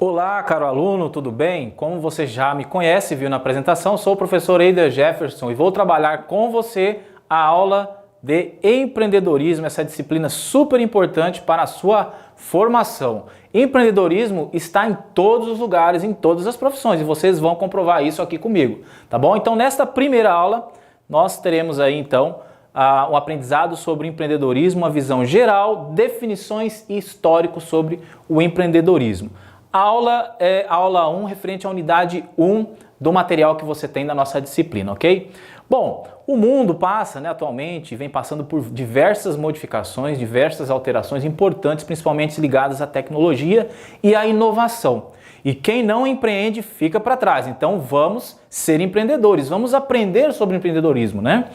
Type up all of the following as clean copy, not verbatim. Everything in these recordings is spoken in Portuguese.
Olá, caro aluno, tudo bem? Como você já me conhece, viu na apresentação, sou o professor Eider Jefferson e vou trabalhar com você a aula de empreendedorismo, essa disciplina super importante para a sua formação. Empreendedorismo está em todos os lugares, em todas as profissões, e vocês vão comprovar isso aqui comigo, tá bom? Então, nesta primeira aula, nós teremos aí, então, um aprendizado sobre empreendedorismo, uma visão geral, definições e histórico sobre o empreendedorismo. A aula é a aula 1, referente à unidade 1 do material que você tem da nossa disciplina, ok? Bom, o mundo passa, atualmente, vem passando por diversas modificações, diversas alterações importantes, principalmente ligadas à tecnologia e à inovação. E quem não empreende fica para trás. Então vamos ser empreendedores, vamos aprender sobre empreendedorismo, né?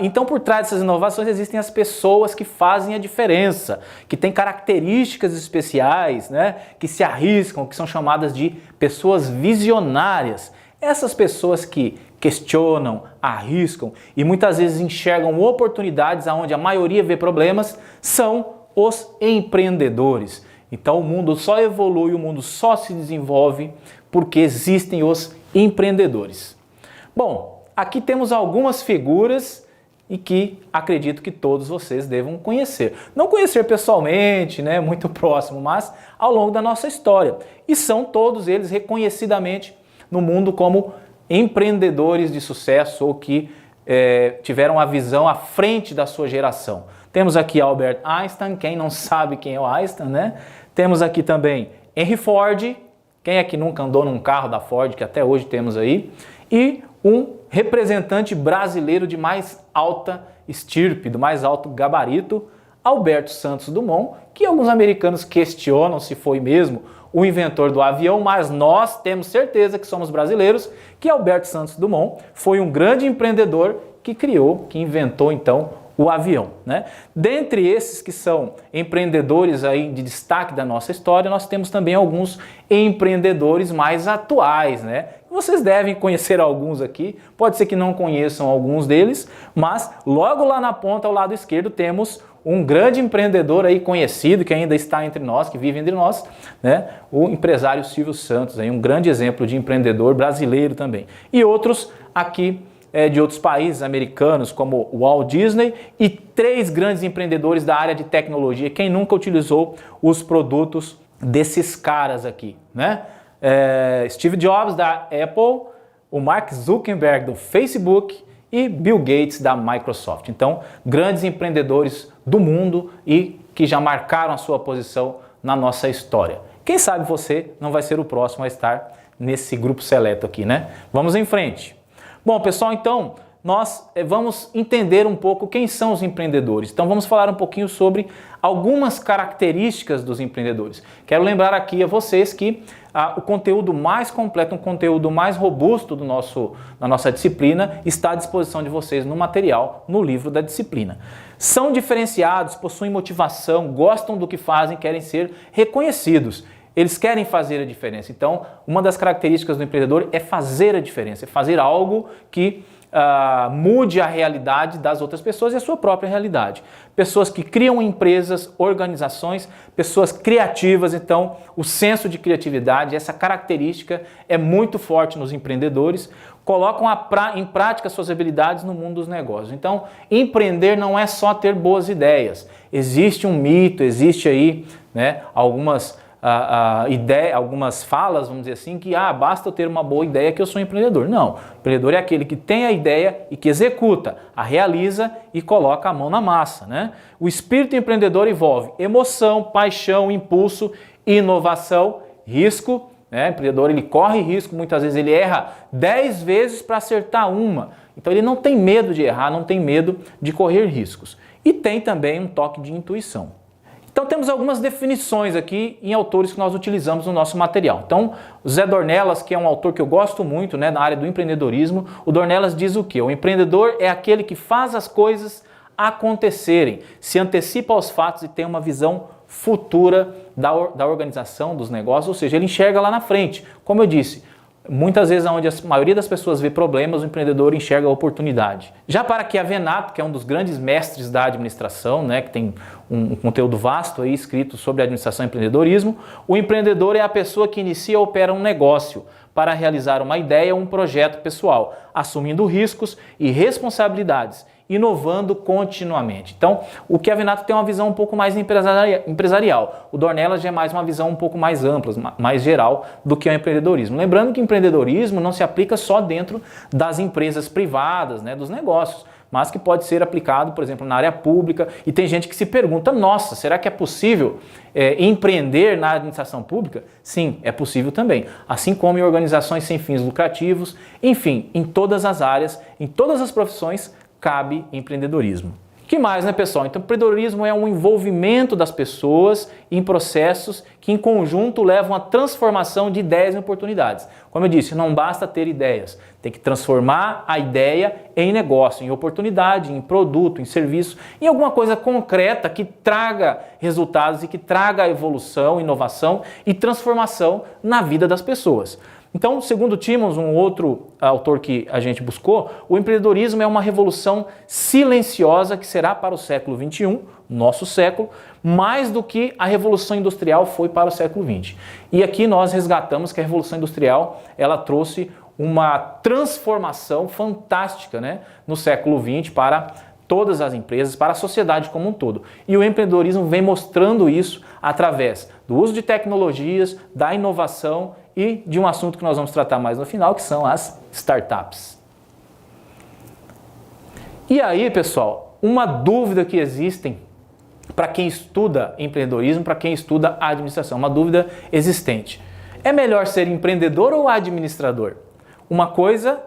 Então por trás dessas inovações existem as pessoas que fazem a diferença, que têm características especiais, né? Que se arriscam, que são chamadas de pessoas visionárias. Essas pessoas que questionam, arriscam e muitas vezes enxergam oportunidades onde a maioria vê problemas são os empreendedores. Então o mundo só evolui, o mundo só se desenvolve porque existem os empreendedores. Bom, aqui temos algumas figuras e que acredito que todos vocês devam conhecer. Não conhecer pessoalmente, muito próximo, mas ao longo da nossa história. E são todos eles reconhecidamente no mundo como empreendedores de sucesso ou que tiveram a visão à frente da sua geração. Temos aqui Albert Einstein, quem não sabe quem é o Einstein, né? Temos aqui também Henry Ford, quem é que nunca andou num carro da Ford, que até hoje temos aí, e um representante brasileiro de mais alta estirpe, do mais alto gabarito, Alberto Santos Dumont, que alguns americanos questionam se foi mesmo o inventor do avião, mas nós temos certeza que somos brasileiros, que Alberto Santos Dumont foi um grande empreendedor que inventou então o avião, né? Dentre esses que são empreendedores aí de destaque da nossa história, nós temos também alguns empreendedores mais atuais, né? Vocês devem conhecer alguns aqui, pode ser que não conheçam alguns deles, mas logo lá na ponta, ao lado esquerdo, temos um grande empreendedor aí conhecido, que ainda está entre nós, que vive entre nós, né? O empresário Silvio Santos, aí um grande exemplo de empreendedor brasileiro também. E outros aqui de outros países americanos, como o Walt Disney, e 3 grandes empreendedores da área de tecnologia. Quem nunca utilizou os produtos desses caras aqui, né? Steve Jobs, da Apple, o Mark Zuckerberg, do Facebook, e Bill Gates, da Microsoft. Então, grandes empreendedores do mundo e que já marcaram a sua posição na nossa história. Quem sabe você não vai ser o próximo a estar nesse grupo seleto aqui, né? Vamos em frente. Bom, pessoal, então, nós vamos entender um pouco quem são os empreendedores. Então, vamos falar um pouquinho sobre algumas características dos empreendedores. Quero lembrar aqui a vocês que o conteúdo mais completo, um conteúdo mais robusto da nossa disciplina está à disposição de vocês no material, no livro da disciplina. São diferenciados, possuem motivação, gostam do que fazem, querem ser reconhecidos. Eles querem fazer a diferença. Então, uma das características do empreendedor é fazer a diferença, é fazer algo que mude a realidade das outras pessoas e a sua própria realidade. Pessoas que criam empresas, organizações, pessoas criativas. Então, o senso de criatividade, essa característica é muito forte nos empreendedores, colocam em prática suas habilidades no mundo dos negócios. Então, empreender não é só ter boas ideias. Existe um mito, existe aí algumas falas, vamos dizer assim, que basta eu ter uma boa ideia que eu sou empreendedor. Não, o empreendedor é aquele que tem a ideia e que executa, a realiza e coloca a mão na massa, né? O espírito empreendedor envolve emoção, paixão, impulso, inovação, risco, né? O empreendedor ele corre risco, muitas vezes ele erra 10 vezes para acertar uma. Então ele não tem medo de errar, não tem medo de correr riscos. E tem também um toque de intuição. Então temos algumas definições aqui em autores que nós utilizamos no nosso material. Então, Zé Dornelas, que é um autor que eu gosto muito, na área do empreendedorismo, o Dornelas diz o quê? O empreendedor é aquele que faz as coisas acontecerem, se antecipa aos fatos e tem uma visão futura da organização dos negócios, ou seja, ele enxerga lá na frente. Como eu disse, muitas vezes onde a maioria das pessoas vê problemas, o empreendedor enxerga a oportunidade. Já para Chiavenato, que é um dos grandes mestres da administração, né, que tem um conteúdo vasto aí escrito sobre administração e empreendedorismo, o empreendedor é a pessoa que inicia ou opera um negócio para realizar uma ideia ou um projeto pessoal, assumindo riscos e responsabilidades, inovando continuamente. Então, o Chiavenato tem uma visão um pouco mais empresarial. O Dornelas já é mais uma visão um pouco mais ampla, mais geral do que o empreendedorismo. Lembrando que o empreendedorismo não se aplica só dentro das empresas privadas, né, dos negócios, mas que pode ser aplicado, por exemplo, na área pública. E tem gente que se pergunta, nossa, será que é possível empreender na administração pública? Sim, é possível também. Assim como em organizações sem fins lucrativos, enfim, em todas as áreas, em todas as profissões, cabe empreendedorismo. Que mais, né, pessoal? Então, empreendedorismo é um envolvimento das pessoas em processos que, em conjunto, levam à transformação de ideias em oportunidades. Como eu disse, não basta ter ideias, tem que transformar a ideia em negócio, em oportunidade, em produto, em serviço, em alguma coisa concreta que traga resultados e que traga evolução, inovação e transformação na vida das pessoas. Então, segundo Timmons, um outro autor que a gente buscou, o empreendedorismo é uma revolução silenciosa que será para o século XXI, nosso século, mais do que a Revolução Industrial foi para o século XX. E aqui nós resgatamos que a Revolução Industrial ela trouxe uma transformação fantástica, né, no século XX para todas as empresas, para a sociedade como um todo. E o empreendedorismo vem mostrando isso através do uso de tecnologias, da inovação e de um assunto que nós vamos tratar mais no final, que são as startups. E aí, pessoal, uma dúvida que existem para quem estuda empreendedorismo, para quem estuda administração, uma dúvida existente. É melhor ser empreendedor ou administrador? Uma coisa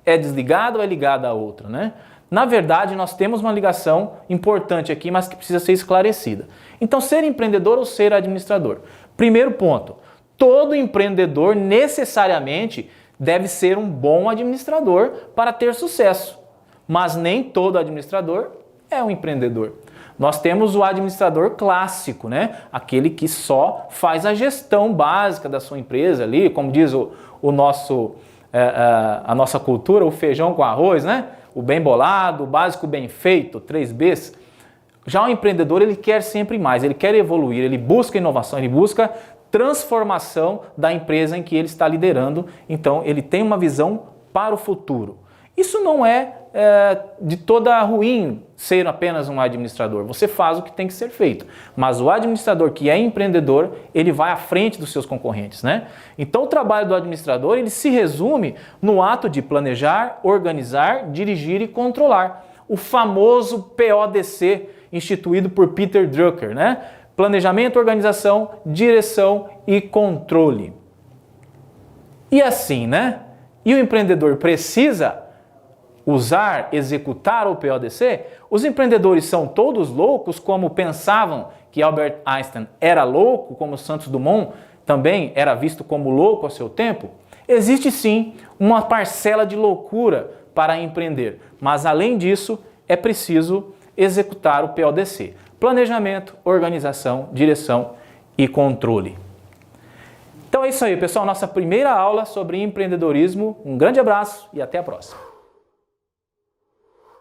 é desligada ou é ligada à outra, né? Na verdade, nós temos uma ligação importante aqui, mas que precisa ser esclarecida. Então, ser empreendedor ou ser administrador? Primeiro ponto, todo empreendedor necessariamente deve ser um bom administrador para ter sucesso, mas nem todo administrador é um empreendedor. Nós temos o administrador clássico, né? Aquele que só faz a gestão básica da sua empresa ali, como diz a nossa cultura, o feijão com arroz, né? O bem bolado, o básico bem feito, 3Bs. Já o empreendedor, ele quer sempre mais, ele quer evoluir, ele busca inovação, ele busca transformação da empresa em que ele está liderando. Então, ele tem uma visão para o futuro. Isso não é de toda ruim ser apenas um administrador. Você faz o que tem que ser feito. Mas o administrador que é empreendedor, ele vai à frente dos seus concorrentes, né? Então, o trabalho do administrador, ele se resume no ato de planejar, organizar, dirigir e controlar. O famoso PODC, instituído por Peter Drucker, né? Planejamento, organização, direção e controle. E assim, né? E o empreendedor precisa executar o PODC? Os empreendedores são todos loucos, como pensavam que Albert Einstein era louco, como Santos Dumont também era visto como louco ao seu tempo? Existe sim uma parcela de loucura para empreender, mas além disso é preciso executar o PODC. Planejamento, organização, direção e controle. Então é isso aí, pessoal. Nossa primeira aula sobre empreendedorismo. Um grande abraço e até a próxima.